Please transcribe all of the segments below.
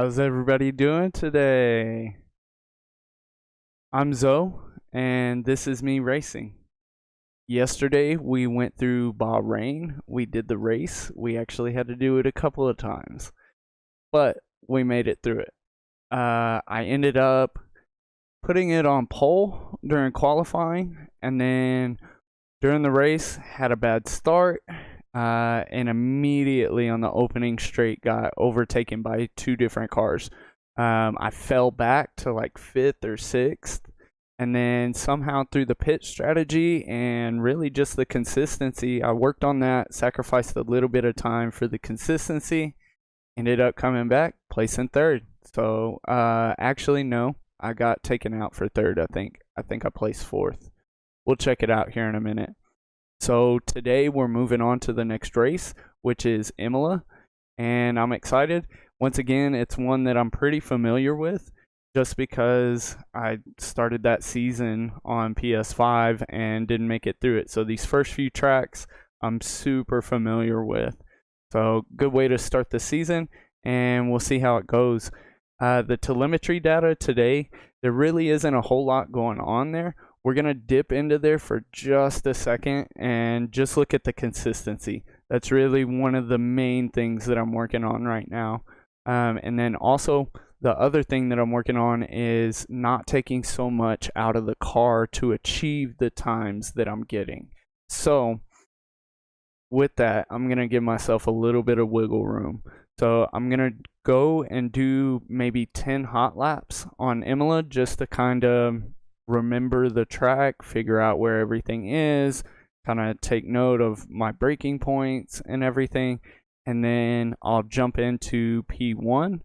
How's everybody doing today? I'm Zoe, and this is me racing. Yesterday, we went through Bahrain. We did the race. We actually had to do it a couple of times, but we made it through it. I ended up putting it on pole during qualifying, and then during the race, had a bad start, and immediately on the opening straight got overtaken by two different cars. I fell back to like fifth or sixth, and then somehow through the pit strategy and really just the consistency, I worked on that, sacrificed a little bit of time for the consistency, ended up coming back, placing third. So actually, no, I got taken out for third. I think I placed fourth. We'll check it out here in a minute. So today we're moving on to the next race, which is Imola, and I'm excited. Once again, it's one that I'm pretty familiar with just because I started that season on PS5 and didn't make it through it. So these first few tracks I'm super familiar with. So good way to start the season, and we'll see how it goes. The telemetry data today, there really isn't a whole lot going on there. We're going to dip into there for just a second and just look at the consistency. That's really one of the main things that I'm working on right now. And then also the other thing that I'm working on is not taking so much out of the car to achieve the times that I'm getting. So with that, I'm going to give myself a little bit of wiggle room. So I'm going to go and do maybe 10 hot laps on Imola just to kind of remember the track, figure out where everything is, kind of take note of my braking points and everything, and then I'll jump into P1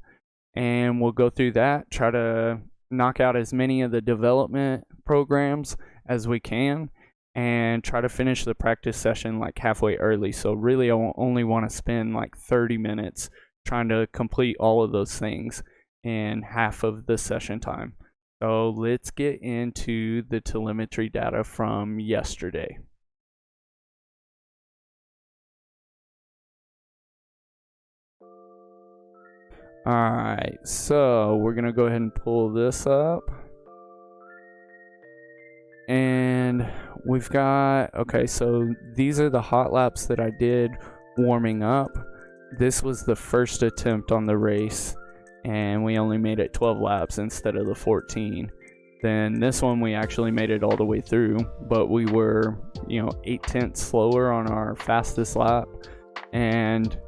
and we'll go through that, try to knock out as many of the development programs as we can, and try to finish the practice session like halfway early. So really I only want to spend like 30 minutes trying to complete all of those things in half of the session time. So let's get into the telemetry data from yesterday. Alright, so we're going to go ahead and pull this up. And we've got, okay, so these are the hot laps that I did warming up. This was the first attempt on the race, and we only made it 12 laps instead of the 14. Then this one we actually made it all the way through, but we were 8/10 slower on our fastest lap, and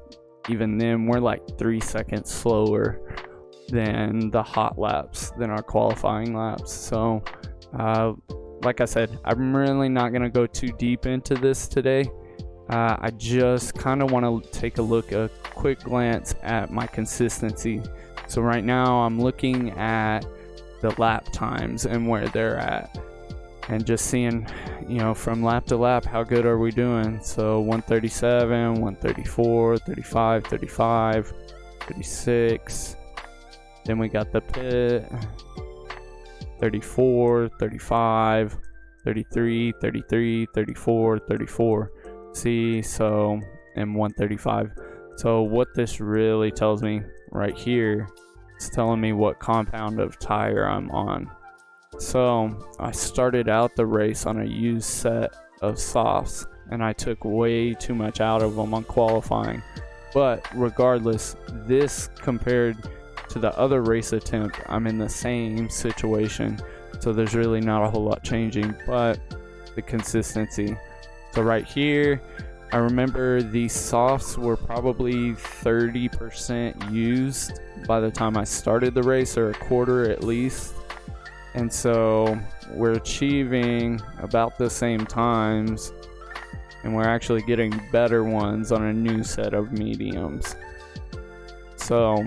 even then we're like 3 seconds slower than the hot laps, than our qualifying laps. So like I said, I'm really not going to go too deep into this today. I just kind of want to take a quick glance at my consistency. So right now I'm looking at the lap times and where they're at, and just seeing, from lap to lap, how good are we doing. So 137, 134, 35, 35, 36. Then we got the pit, 34, 35, 33, 33, 34, 34. See, so, and 135. So what this really tells me right here, it's telling me what compound of tire I'm on. So I started out the race on a used set of softs, and I took way too much out of them on qualifying. But regardless, this compared to the other race attempt, I'm in the same situation. So there's really not a whole lot changing, but the consistency. So right here, I remember these softs were probably 30% used by the time I started the race, or a quarter at least. And so we're achieving about the same times, and we're actually getting better ones on a new set of mediums. So,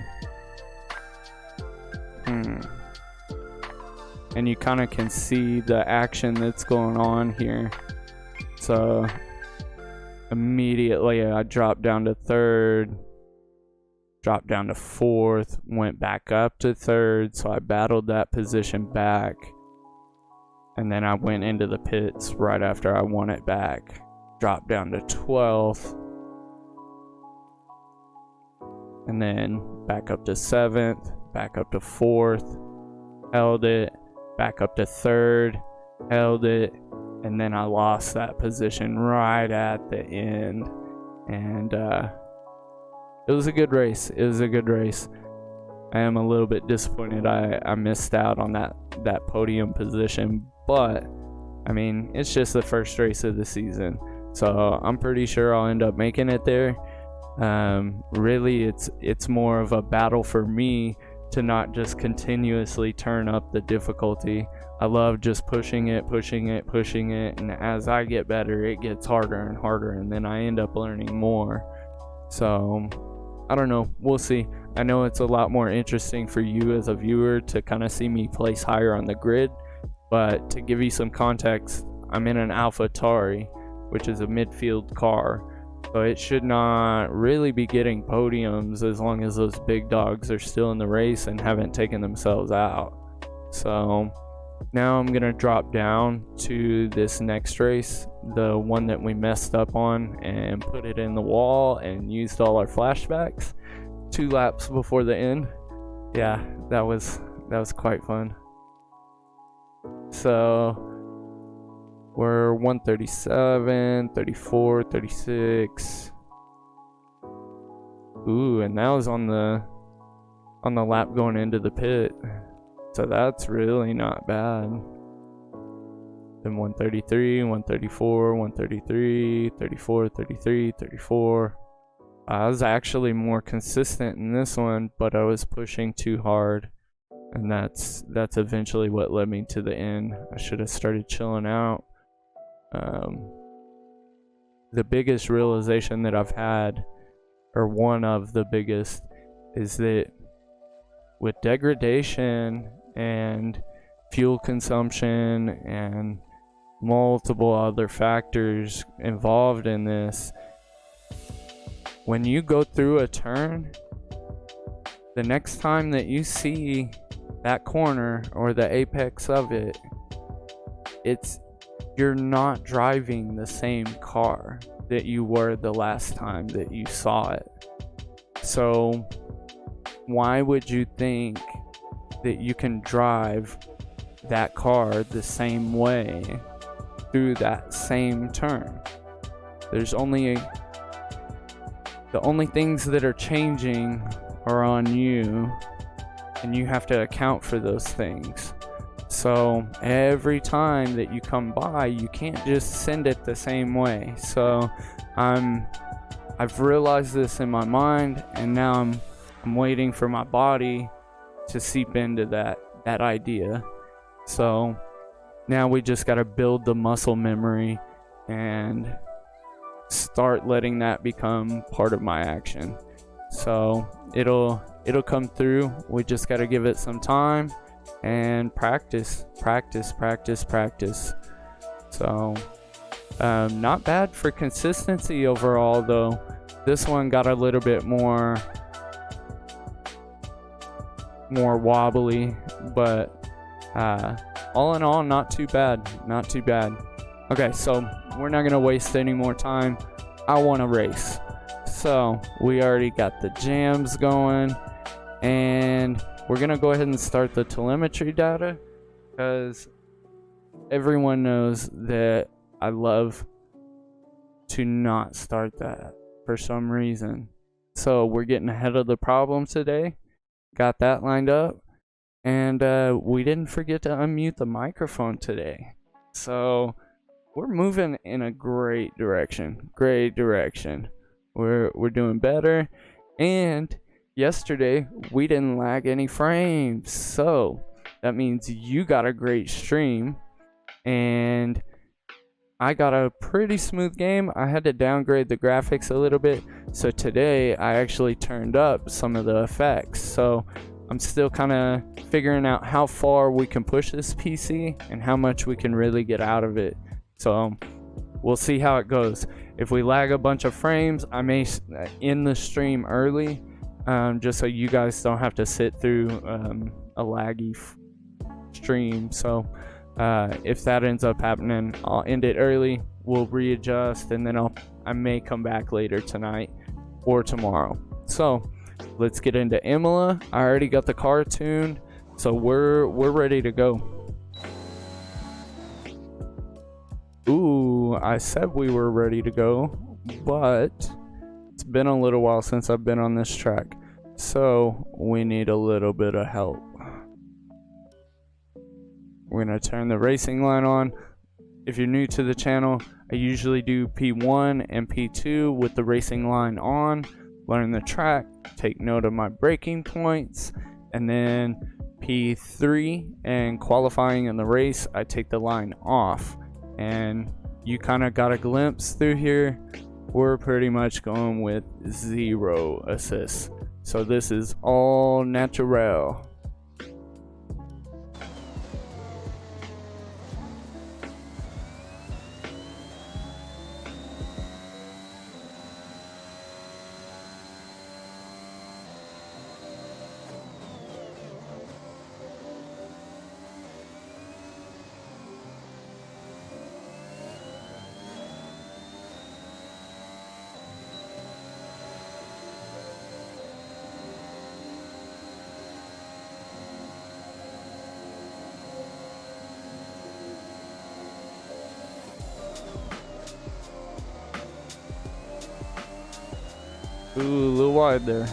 and you kind of can see the action that's going on here. So immediately I dropped down to third, dropped down to fourth, went back up to third, so I battled that position back, and then I went into the pits right after I won it back, dropped down to 12th, and then back up to 7th, back up to 4th, held it, back up to 3rd, held it, and then I lost that position right at the end. And it was a good race. I am a little bit disappointed I missed out on that podium position, but I mean, it's just the first race of the season, so I'm pretty sure I'll end up making it there. Really, it's more of a battle for me to not just continuously turn up the difficulty. I love just pushing it, and as I get better, it gets harder and harder, and then I end up learning more. So I don't know, we'll see. I know it's a lot more interesting for you as a viewer to kind of see me place higher on the grid, but to give you some context, I'm in an AlphaTauri, which is a midfield car, so it should not really be getting podiums as long as those big dogs are still in the race and haven't taken themselves out. So now I'm gonna drop down to this next race, the one that we messed up on, and put it in the wall and used all our flashbacks 2 laps before the end. Yeah, that was quite fun. So we're 137, 34, 36. Ooh, and that was on the lap going into the pit. So that's really not bad. Then 133, 134, 133, 34, 33, 34. I was actually more consistent in this one, but I was pushing too hard, and that's eventually what led me to the end. I should have started chilling out. The biggest realization that I've had, or one of the biggest, is that with degradation and fuel consumption and multiple other factors involved in this, when you go through a turn, the next time that you see that corner or the apex of it, you're not driving the same car that you were the last time that you saw it. So why would you think that you can drive that car the same way through that same turn? The only things that are changing are on you, and you have to account for those things. So every time that you come by, you can't just send it the same way. So I've realized this in my mind, and now I'm waiting for my body to seep into that idea. So now we just got to build the muscle memory and start letting that become part of my action. So it'll come through. We just got to give it some time and practice. So not bad for consistency overall, though. This one got a little bit more wobbly, but all in all, not too bad. Okay, so we're not gonna waste any more time. I want to race. So we already got the jams going, and we're gonna go ahead and start the telemetry data, because everyone knows that I love to not start that for some reason. So we're getting ahead of the problem today. Got that lined up, and we didn't forget to unmute the microphone today. So we're moving in a great direction. We're doing better, and yesterday we didn't lag any frames, so that means you got a great stream and I got a pretty smooth game. I had to downgrade the graphics a little bit, so today I actually turned up some of the effects. So I'm still kind of figuring out how far we can push this PC and how much we can really get out of it. So we'll see how it goes. If we lag a bunch of frames, I may end the stream early, just so you guys don't have to sit through a laggy stream. So if that ends up happening, I'll end it early. We'll readjust, and then I may come back later tonight or tomorrow. So let's get into Imola. I already got the car tuned, so we're ready to go. Ooh, I said we were ready to go, but it's been a little while since I've been on this track, so we need a little bit of help. We're gonna turn the racing line on. If you're new to the channel, I usually do P1 and P2 with the racing line on, learn the track, take note of my braking points, and then P3 and qualifying in the race, I take the line off. And you kind of got a glimpse through here. We're pretty much going with 0 assists. So this is all natural. Ooh, a little wide there.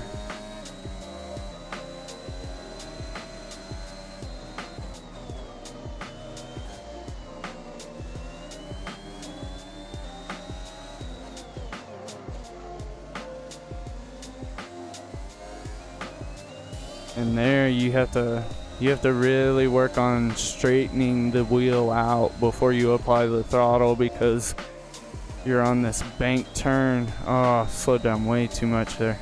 And there you have to really work on straightening the wheel out before you apply the throttle, because you're on this bank turn. Oh, slowed down way too much there.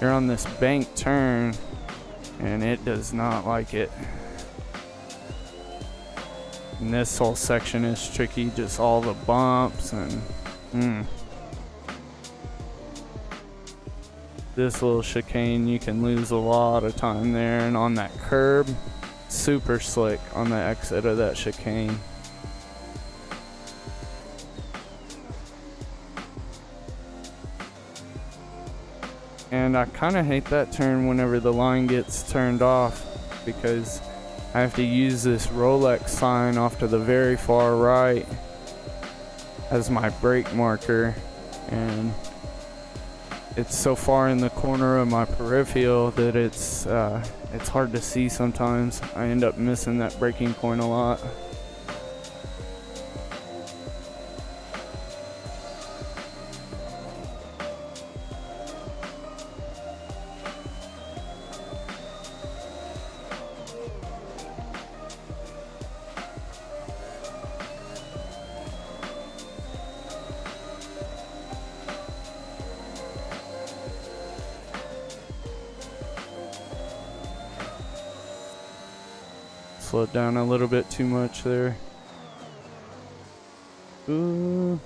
You're on this bank turn and it does not like it. And this whole section is tricky, just all the bumps and this little chicane, you can lose a lot of time there. And on that curb, super slick on the exit of that chicane. And I kind of hate that turn whenever the line gets turned off, because I have to use this Rolex sign off to the very far right as my brake marker, and it's so far in the corner of my peripheral that it's hard to see sometimes. I end up missing that braking point a lot. Slowed down a little bit too much there. Ooh.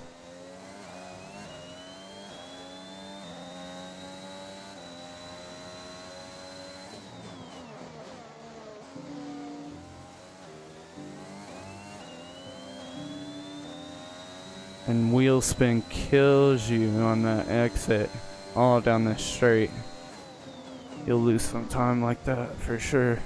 And wheel spin kills you on that exit all down the straight. You'll lose some time like that for sure.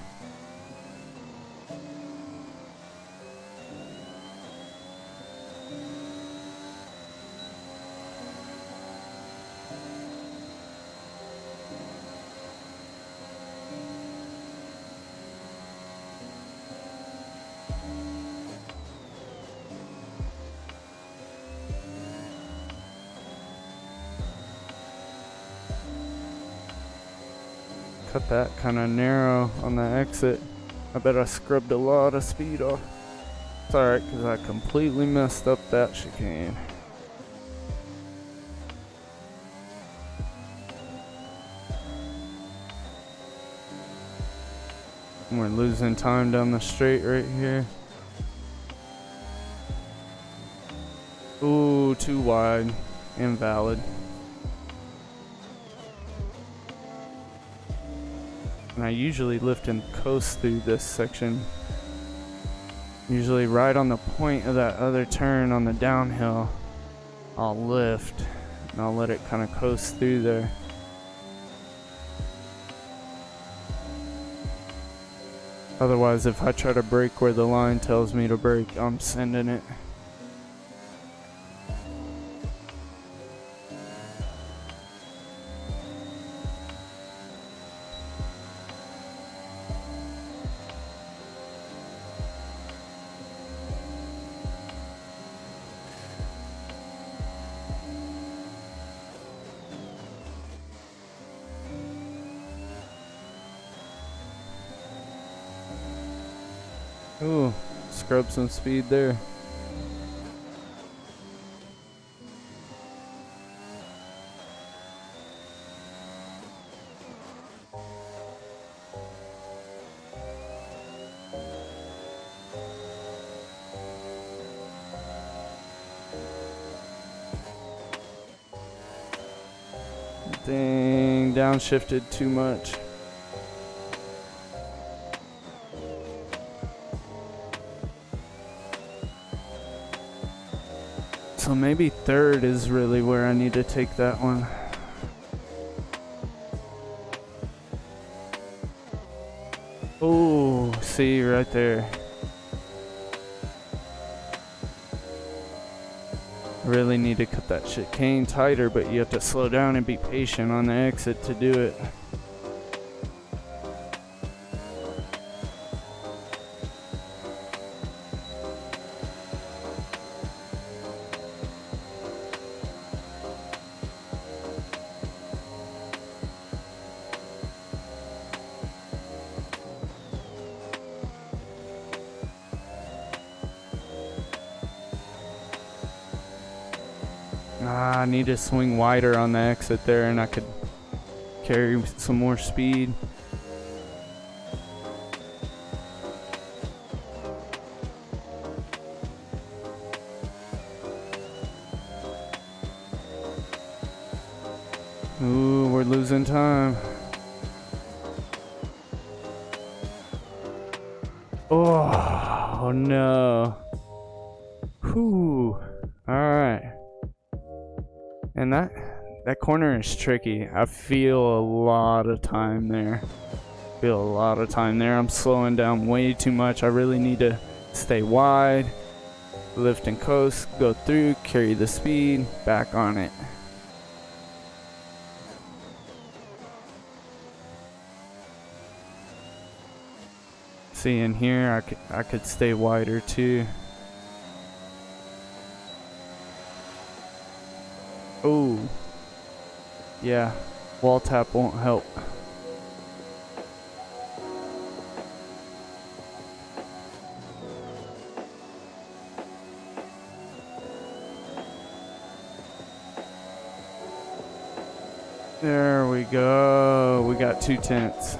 Cut that kind of narrow on the exit. I bet I scrubbed a lot of speed off. It's alright, because I completely messed up that chicane. And we're losing time down the straight right here. Ooh, too wide. Invalid. And I usually lift and coast through this section. Usually right on the point of that other turn on the downhill, I'll lift and I'll let it kind of coast through there. Otherwise, if I try to brake where the line tells me to brake, I'm sending it. Ooh, scrub some speed there. Dang, downshifted too much. So maybe third is really where I need to take that one. Oh, see right there. Really need to cut that chicane tighter, but you have to slow down and be patient on the exit to do it. I need to swing wider on the exit there, and I could carry some more speed. Ooh, we're losing time. Oh no. Whew. Alright. And that corner is tricky. I feel a lot of time there. I'm slowing down way too much. I really need to stay wide, lift and coast, go through, carry the speed, back on it. See, in here I could stay wider too. Oh, yeah, wall tap won't help. There we go, we got 2 tenths.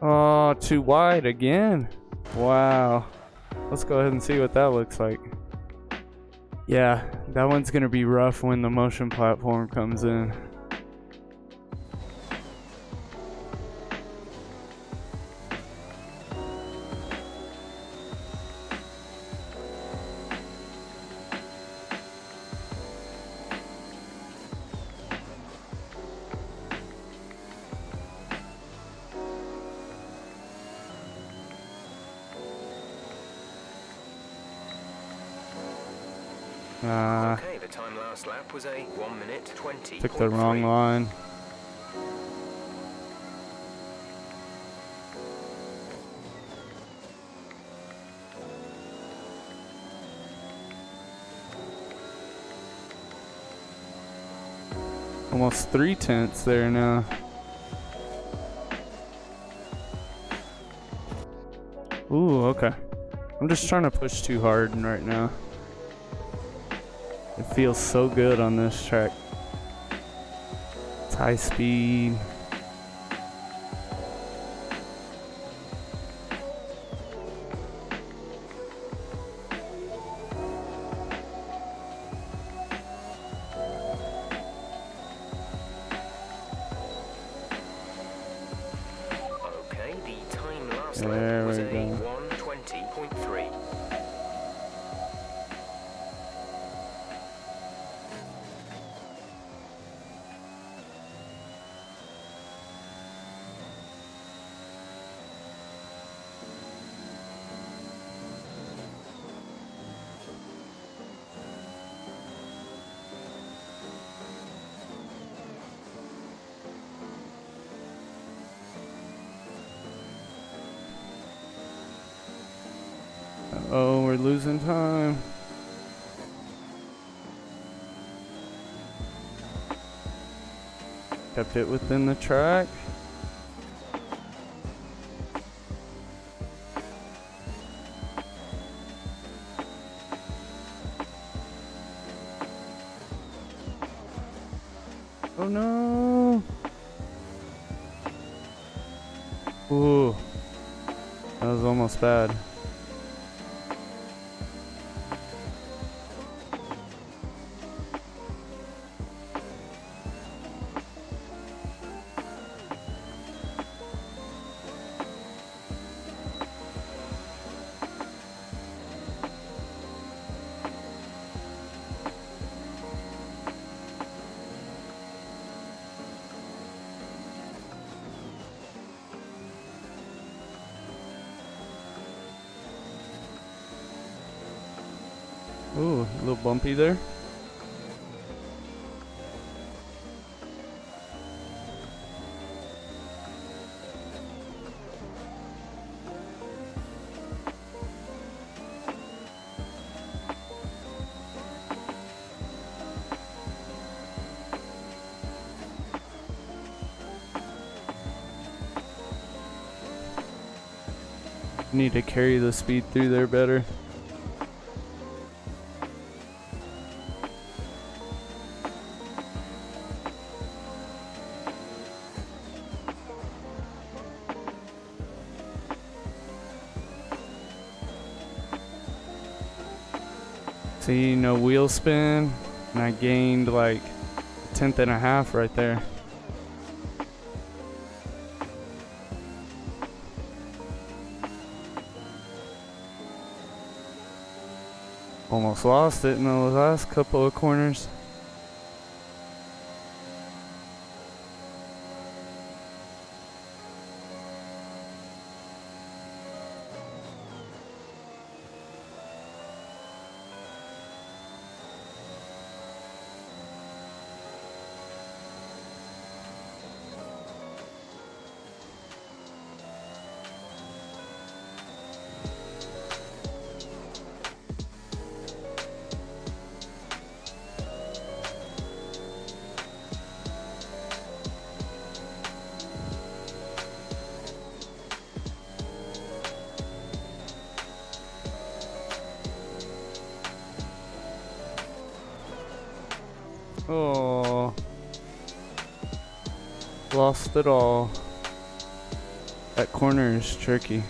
Oh, too wide again. Wow. Let's go ahead and see what that looks like. Yeah, that one's gonna be rough when the motion platform comes in. Okay, the time last lap was a 1 minute 20. Took the wrong line. Almost 3 tenths there now. Ooh, okay. I'm just trying to push too hard right now. It feels so good on this track. It's high speed. Oh, we're losing time. Kept it within the track. Oh no! Ooh, that was almost bad. Ooh, a little bumpy there. Need to carry the speed through there better. See, no wheel spin, and I gained like a tenth and a half right there. Almost lost it in the last couple of corners. Oh, lost it all. That corner is tricky.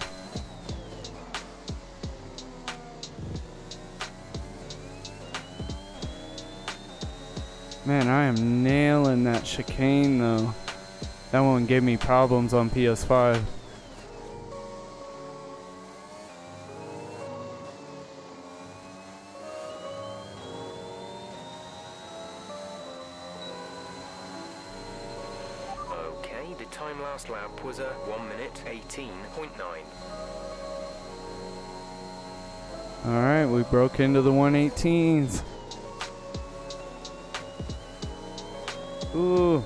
Man, I am nailing that chicane though. That one gave me problems on PS5. Okay, the time last lap was a 1 minute 18.9. Alright, we broke into the 118s. Ooh.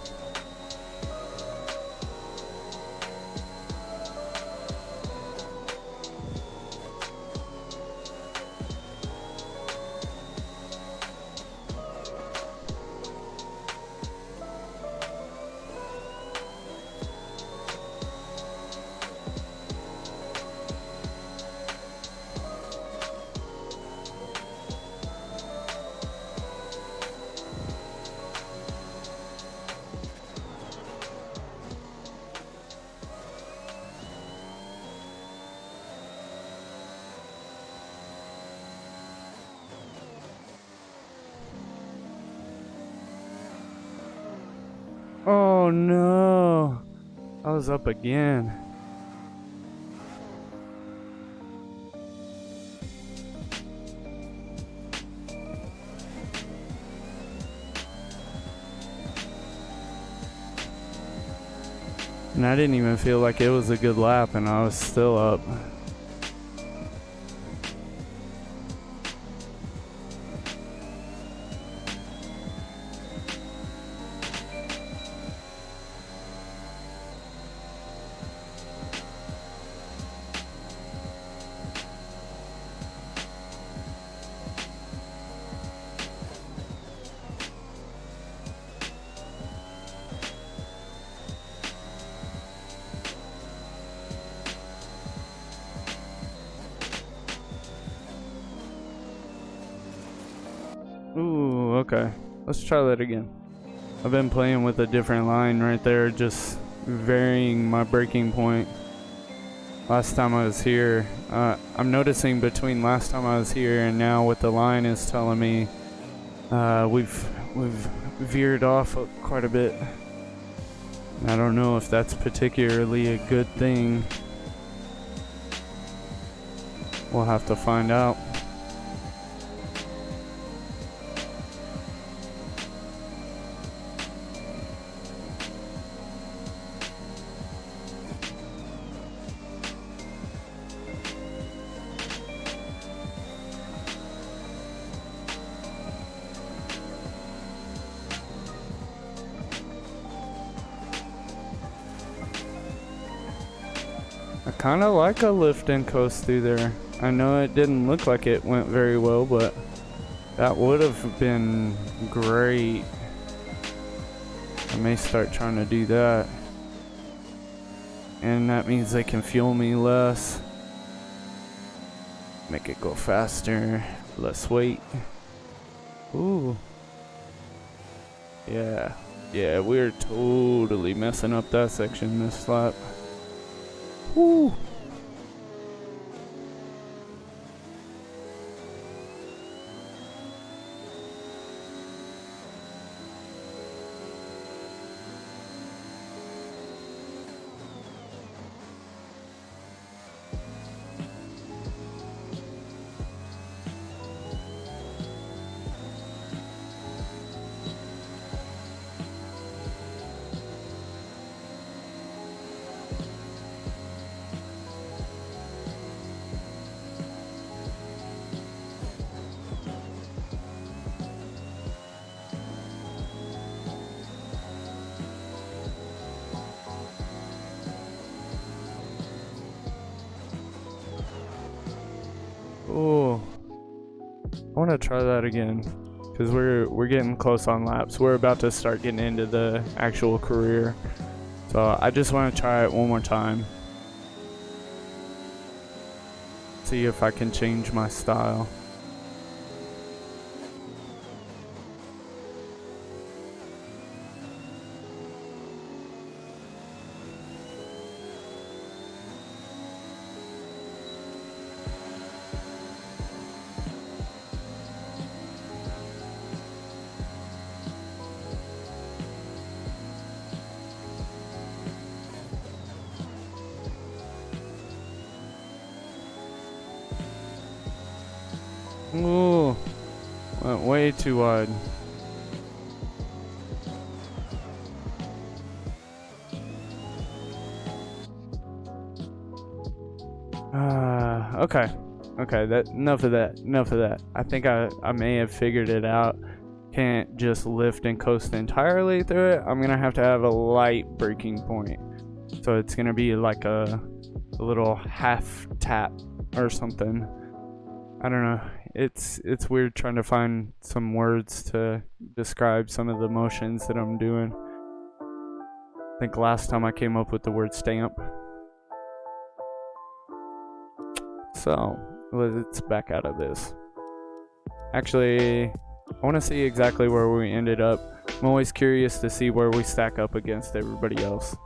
Oh no. I was up again. And I didn't even feel like it was a good lap, and I was still up. Ooh, okay. Let's try that again. I've been playing with a different line right there, just varying my braking point. Last time I was here, I'm noticing between last time I was here and now what the line is telling me, we've veered off quite a bit. I don't know if that's particularly a good thing. We'll have to find out. I kind of like a lift and coast through there. I know it didn't look like it went very well, but that would have been great. I may start trying to do that. And that means they can fuel me less. Make it go faster. Less weight. Ooh. Yeah. Yeah, we're totally messing up that section this lap. Woo. Oh, I want to try that again because we're getting close on laps. We're about to start getting into the actual career, so I just want to try it one more time. See if I can change my style. Ooh, went way too wide. Okay. Okay, enough of that. I think I may have figured it out. Can't just lift and coast entirely through it. I'm gonna have to have a light braking point. So it's gonna be like a little half tap or something. I don't know. It's weird trying to find some words to describe some of the motions that I'm doing. I think last time I came up with the word stamp. So let's back out of this. Actually, I want to see exactly where we ended up. I'm always curious to see where we stack up against everybody else.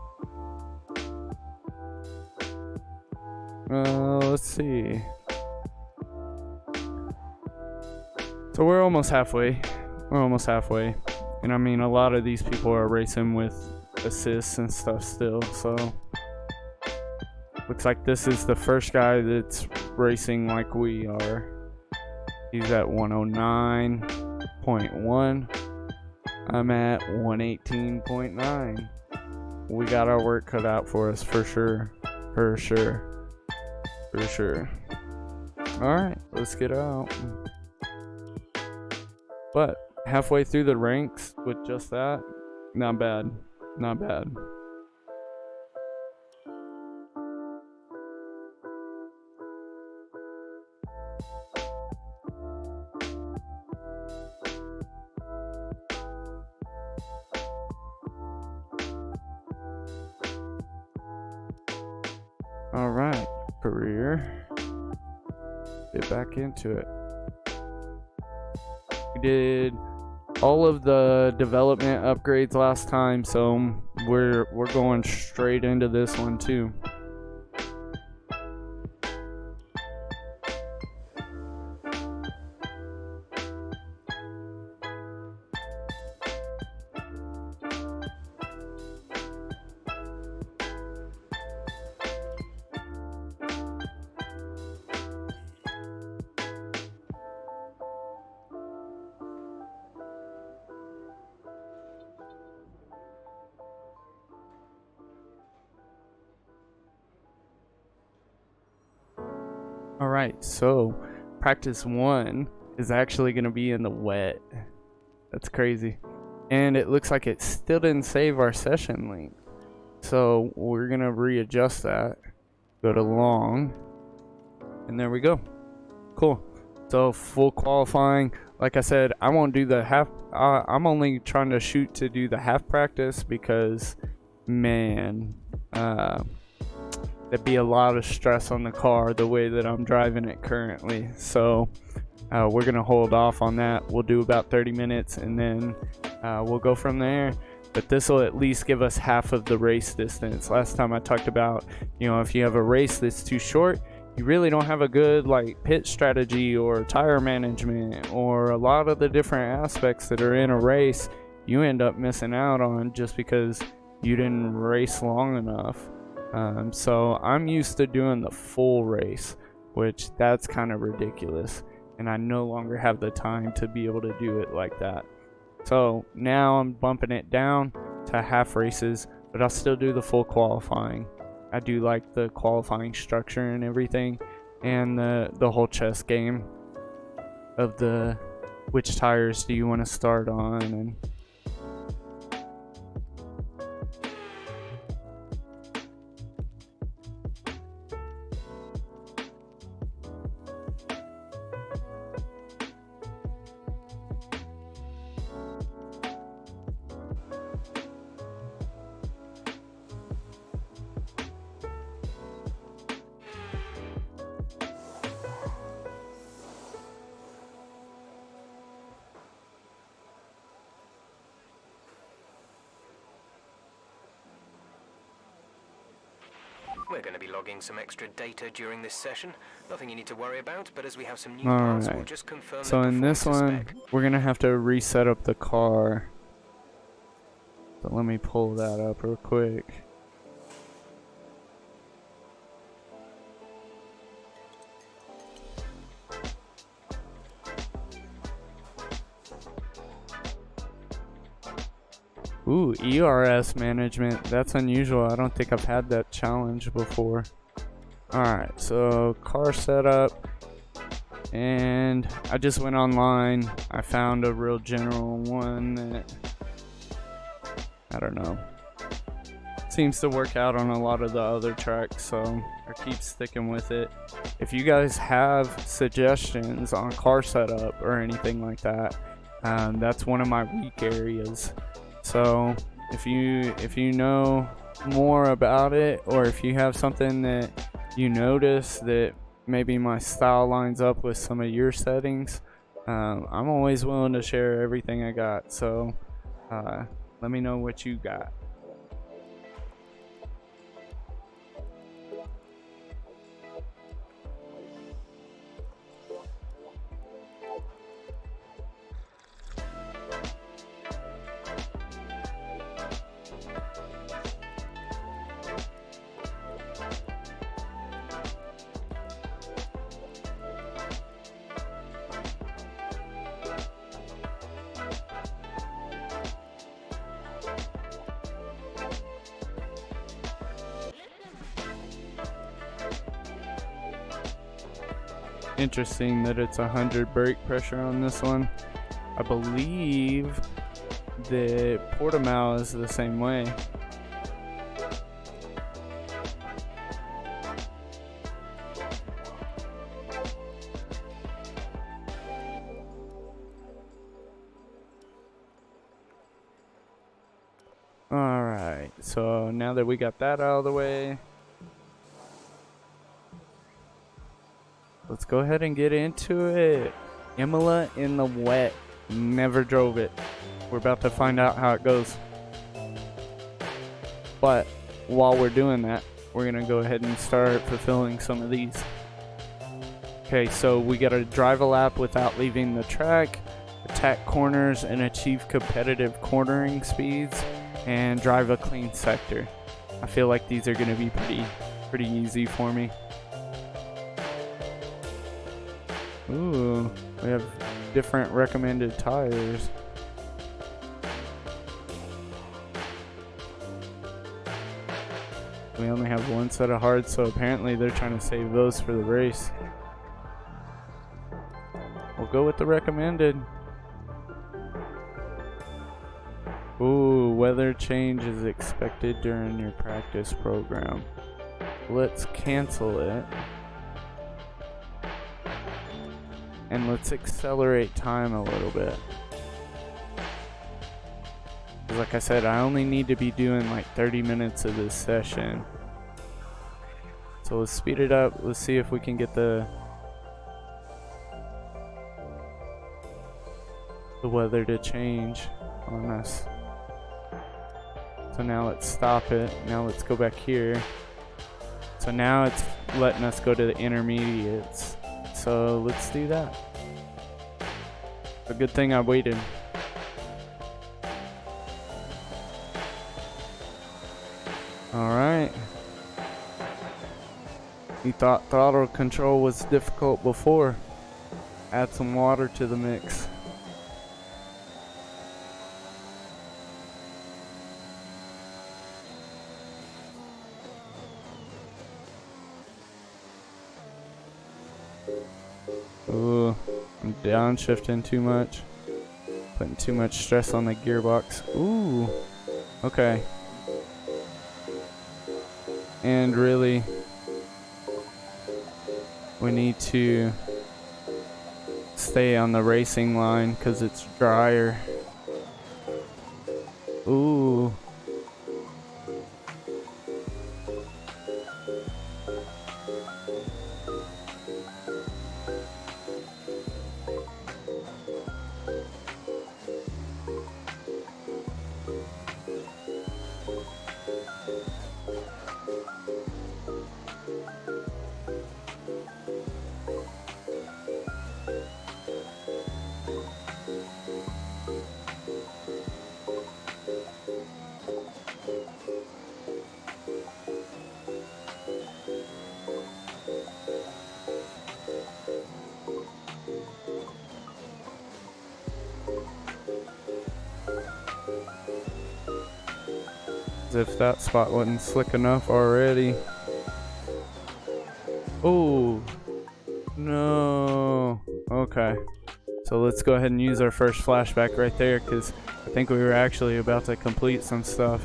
Let's see. So we're almost halfway. And I mean, a lot of these people are racing with assists and stuff still, so looks like this is the first guy that's racing like we are. He's at 109.1. I'm at 118.9. We got our work cut out for us for sure. Alright, let's get out. But halfway through the ranks with just that, not bad. Alright, career. Get back into it. We did all of the development upgrades last time, so we're going straight into this one too. Alright, so practice 1 is actually going to be in the wet. That's crazy. And it looks like it still didn't save our session link. So we're going to readjust that. Go to long. And there we go. Cool. So full qualifying. Like I said, I won't do the half. I'm only trying to shoot to do the half practice because, man, there'd be a lot of stress on the car the way that I'm driving it currently. So we're going to hold off on that. We'll do about 30 minutes and then we'll go from there. But this will at least give us half of the race distance. Last time I talked about, if you have a race that's too short, you really don't have a good pit strategy or tire management or a lot of the different aspects that are in a race you end up missing out on just because you didn't race long enough. So I'm used to doing the full race, which that's kind of ridiculous, and I no longer have the time to be able to do it like that. So now I'm bumping it down to half races, but I'll still do the full qualifying. I do like the qualifying structure and everything, and the whole chess game of the which tires do you want to start on and We're going to be logging some extra data during this session. Nothing you need to worry about, but as we have some new parts, we'll just confirm. So in this one, we're going to have to reset up the car. So let me pull that up real quick. Ooh, ERS management. That's unusual. I don't think I've had that challenge before. Alright, so car setup. And I just went online. I found a real general one that, I don't know, seems to work out on a lot of the other tracks, so I keep sticking with it. If you guys have suggestions on car setup or anything like that, that's one of my weak areas. So if you know more about it, or if you have something that you notice that maybe my style lines up with some of your settings, I'm always willing to share everything I got. So let me know what you got. Interesting that it's 100 brake pressure on this one. I believe that Portimao is the same way. Alright, so now that we got that out of the way, let's go ahead and get into it. Imola in the wet. Never drove it. We're about to find out how it goes. But while we're doing that, we're gonna go ahead and start fulfilling some of these. Okay, so we gotta drive a lap without leaving the track, attack corners and achieve competitive cornering speeds, and drive a clean sector. I feel like these are gonna be pretty easy for me. Ooh, we have different recommended tires. We only have one set of hards, so apparently they're trying to save those for the race. We'll go with the recommended. Ooh, weather change is expected during your practice program. Let's cancel it. And let's accelerate time a little bit. Like I said, I only need to be doing like 30 minutes of this session. So let's speed it up. Let's see if we can get the weather to change on us. So now let's stop it. Now let's go back here. So now it's letting us go to the intermediates. So let's do that. A good thing I waited. Alright. You thought throttle control was difficult before. Add some water to the mix. Ooh, I'm downshifting too much. Putting too much stress on the gearbox. Ooh, okay. And really, we need to stay on the racing line because it's drier. Ooh. As if that spot wasn't slick enough already. Oh no. Okay, so let's go ahead and use our first flashback right there, because I think we were actually about to complete some stuff.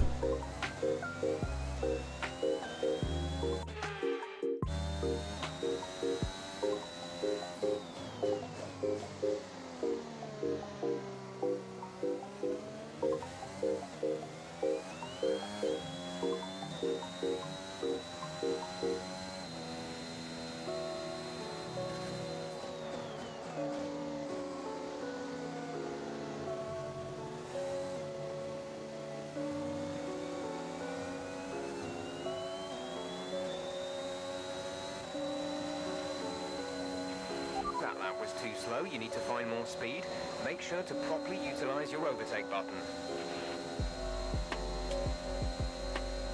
That was too slow. You need to find more speed. Make sure to properly utilize your overtake button.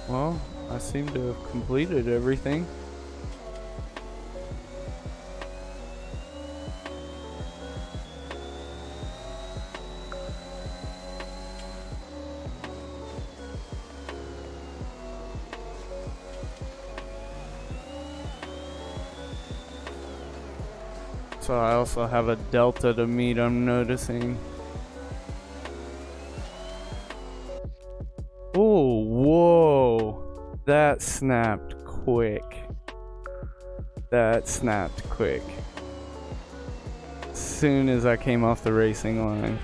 Well, I seem to have completed everything. So I also have a delta to meet, I'm noticing. Oh, whoa. That snapped quick. That snapped quick. As soon as I came off the racing line.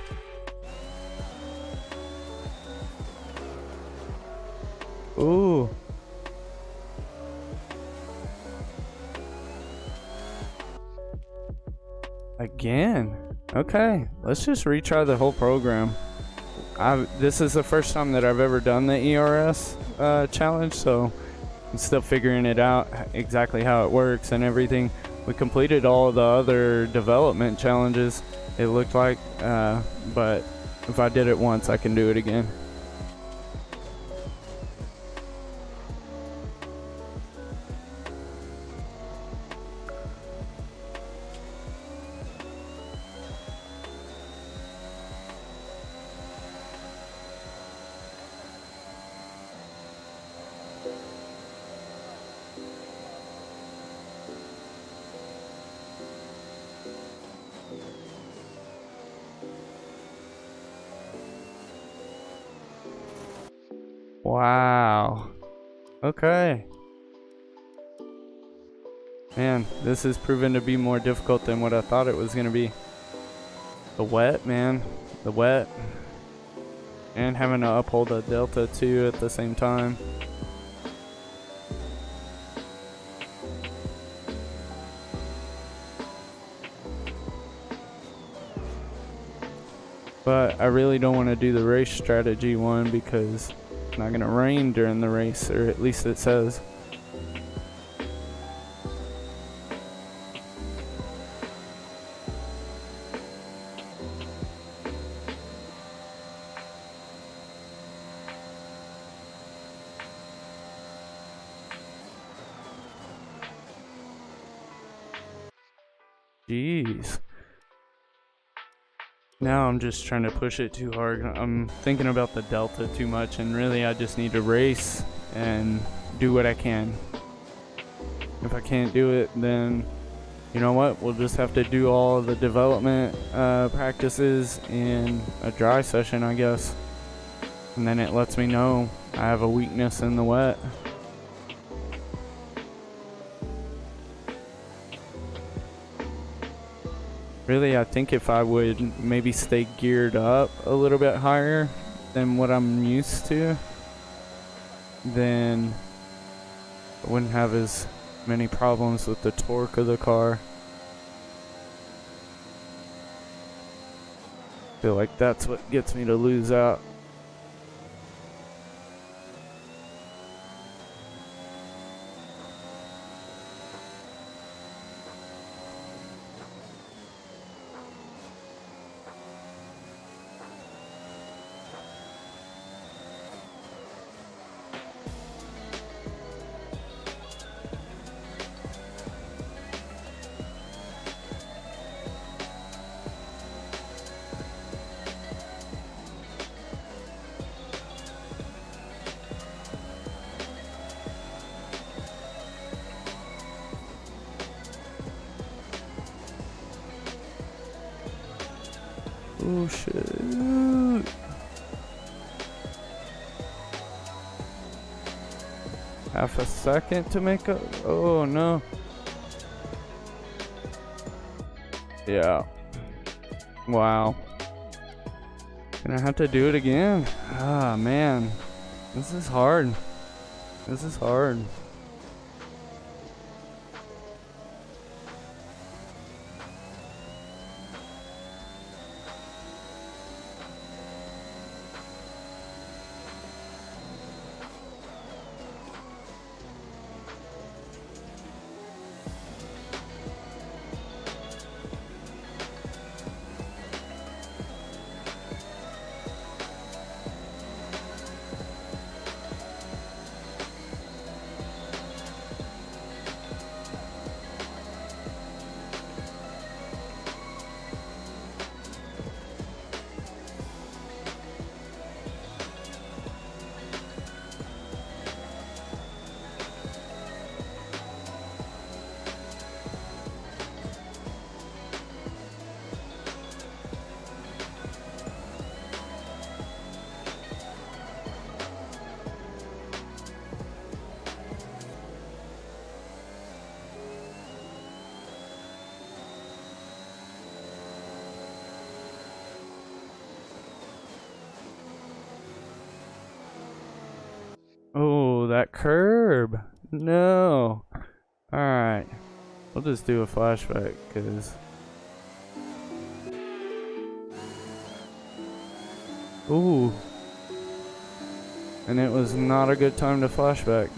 Ooh. Again? Okay, let's just retry the whole program. This is the first time that I've ever done the ERS challenge, so I'm still figuring it out exactly how it works and everything. We completed all the other development challenges, it looked like, but if I did it once, I can do it again. Wow. Okay. Man, this has proven to be more difficult than what I thought it was going to be. The wet, man. The wet. And having to uphold a delta too at the same time. But I really don't want to do the race strategy one because it's not going to rain during the race, or at least it says. Jeez. Now I'm just trying to push it too hard. I'm thinking about the delta too much, and really I just need to race and do what I can. If I can't do it, then you know what? We'll just have to do all the development practices in a dry session, I guess. And then it lets me know I have a weakness in the wet. Really, I think if I would maybe stay geared up a little bit higher than what I'm used to, then I wouldn't have as many problems with the torque of the car. I feel like that's what gets me to lose out. Oh shit. Half a second to make a. Oh no. Yeah. Wow. Gonna have to do it again. Ah, man. This is hard. This is hard. Oh, that curb. No. Alright. We'll just do a flashback because Ooh. And it was not a good time to flashback.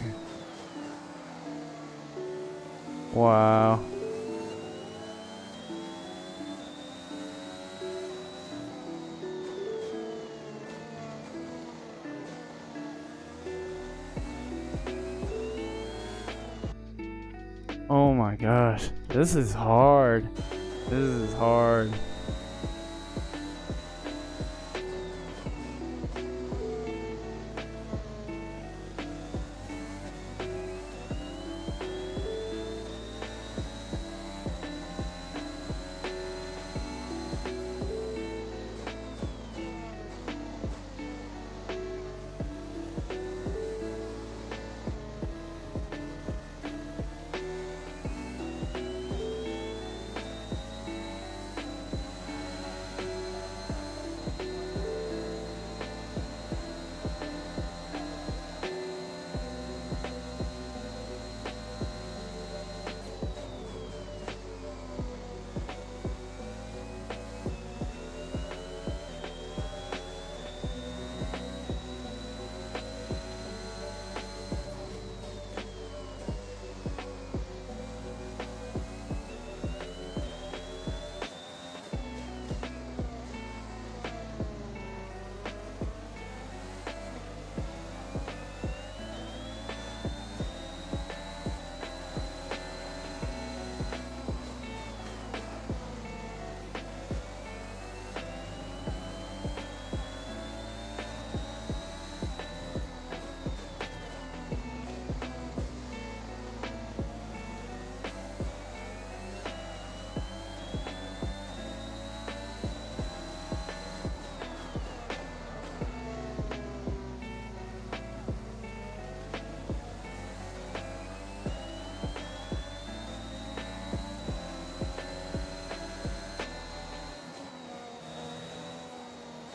Wow. Oh my gosh. This is hard. This is hard.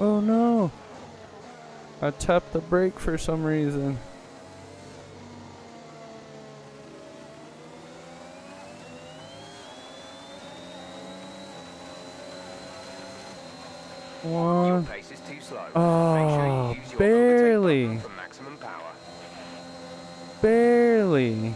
Oh no. I tapped the brake for some reason. Your One. pace is too slow. Make sure Oh, you use your overtake barely. button for maximum power. Barely.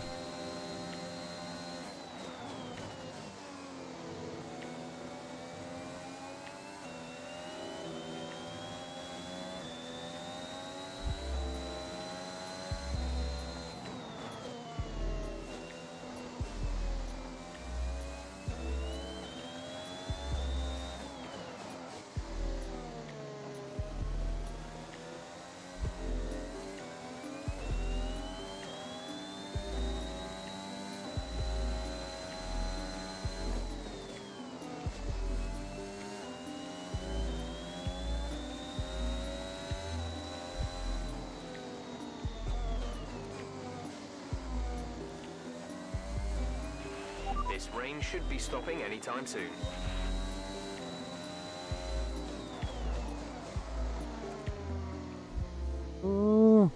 This rain should be stopping anytime soon. Ooh.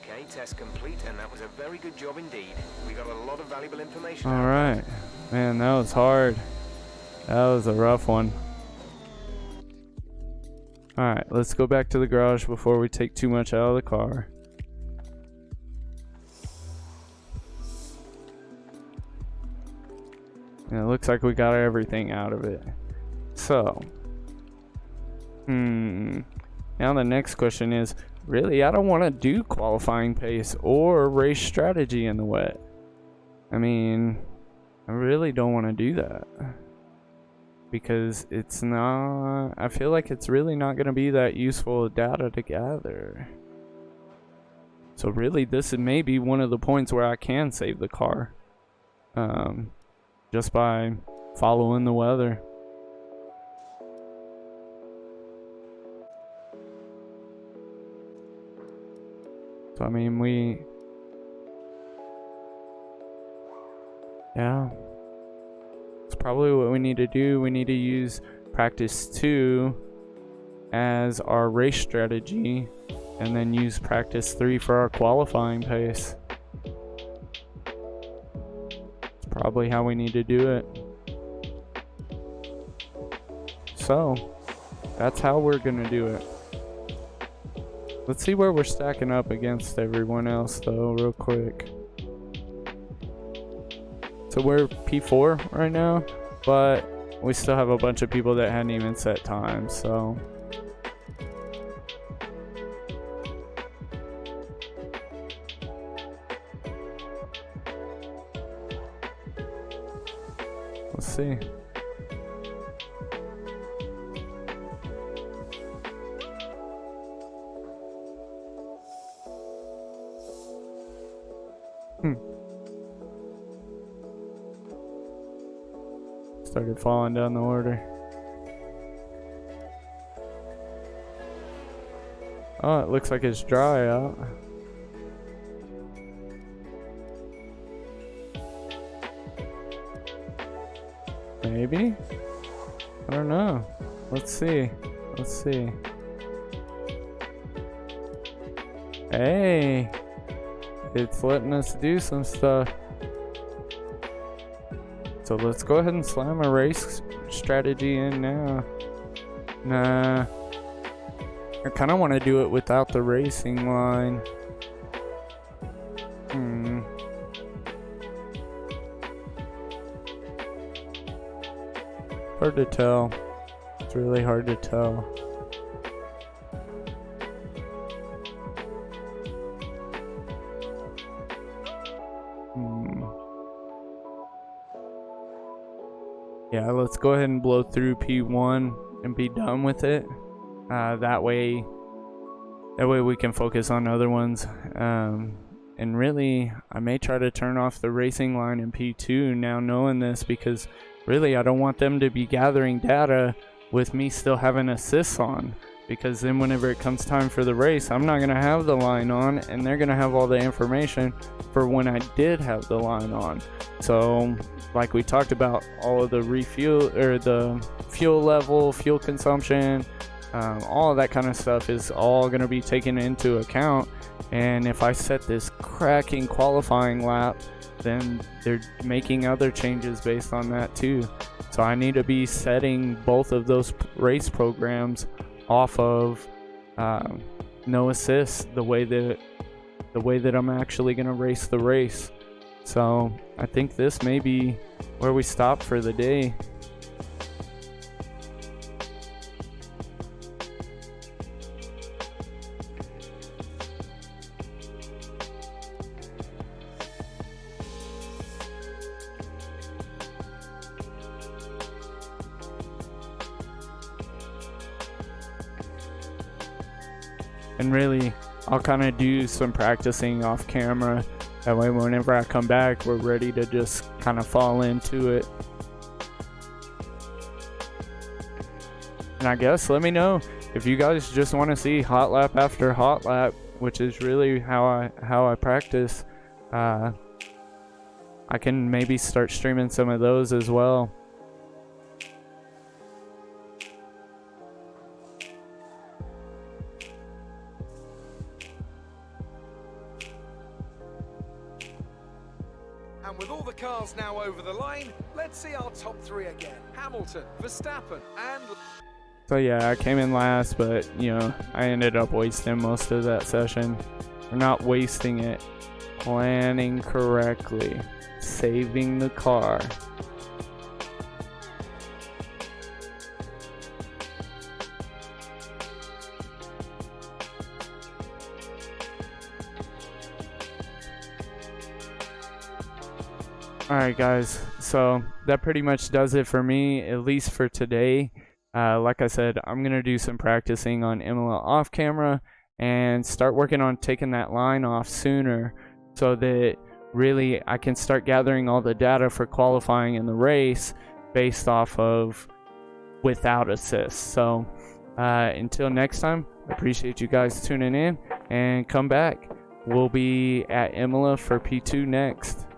Okay, test complete, and that was a very good job indeed. We got a lot of valuable information. All right. Man, that was hard. That was a rough one. All right, let's go back to the garage before we take too much out of the car. And it looks like we got everything out of it. So, now the next question is, really, I don't want to do qualifying pace or race strategy in the wet. I mean, I really don't want to do that. Because it's not, I feel like it's really not going to be that useful data to gather. So really, this may be one of the points where I can save the car. Just by following the weather. So I mean, Yeah. It's probably what we need to do. We need to use practice 2 as our race strategy, and then use practice 3 for our qualifying pace. It's probably how we need to do it. So, that's how we're gonna do it. Let's see where we're stacking up against everyone else though, real quick. So we're P4 right now, but we still have a bunch of people that hadn't even set times, so. Let's see. Started falling down the order. Oh, it looks like it's dry out. Maybe? I don't know. Let's see. Let's see. Hey! It's letting us do some stuff. So let's go ahead and slam a race strategy in now. Nah. I kind of want to do it without the racing line. Hard to tell. It's really hard to tell. Yeah, let's go ahead and blow through P1 and be done with it. That way we can focus on other ones. And really, I may try to turn off the racing line in P2 now knowing this, because really I don't want them to be gathering data with me still having assists on. Because then whenever it comes time for the race, I'm not going to have the line on, and they're going to have all the information for when I did have the line on. So, like we talked about, all of the refuel, or the fuel level, fuel consumption, all of that kind of stuff is all going to be taken into account. And if I set this cracking qualifying lap, then they're making other changes based on that too. So I need to be setting both of those race programs off of no assists, the way that I'm actually going to race the race. So I think this may be where we stop for the day. And really, I'll kind of do some practicing off camera. That way, whenever I come back, we're ready to just kind of fall into it. And I guess let me know if you guys just want to see hot lap after hot lap, which is really how I practice. I can maybe start streaming some of those as well. And with all the cars now over the line, let's see our top three again. Hamilton, Verstappen, and... So yeah, I came in last, but I ended up wasting most of that session. Or not wasting it, planning correctly, saving the car. Alright guys, so that pretty much does it for me, at least for today. Like I said, I'm going to do some practicing on Imola off camera and start working on taking that line off sooner, so that really I can start gathering all the data for qualifying in the race based off of without assists. So until next time, I appreciate you guys tuning in, and come back. We'll be at Imola for P2 next.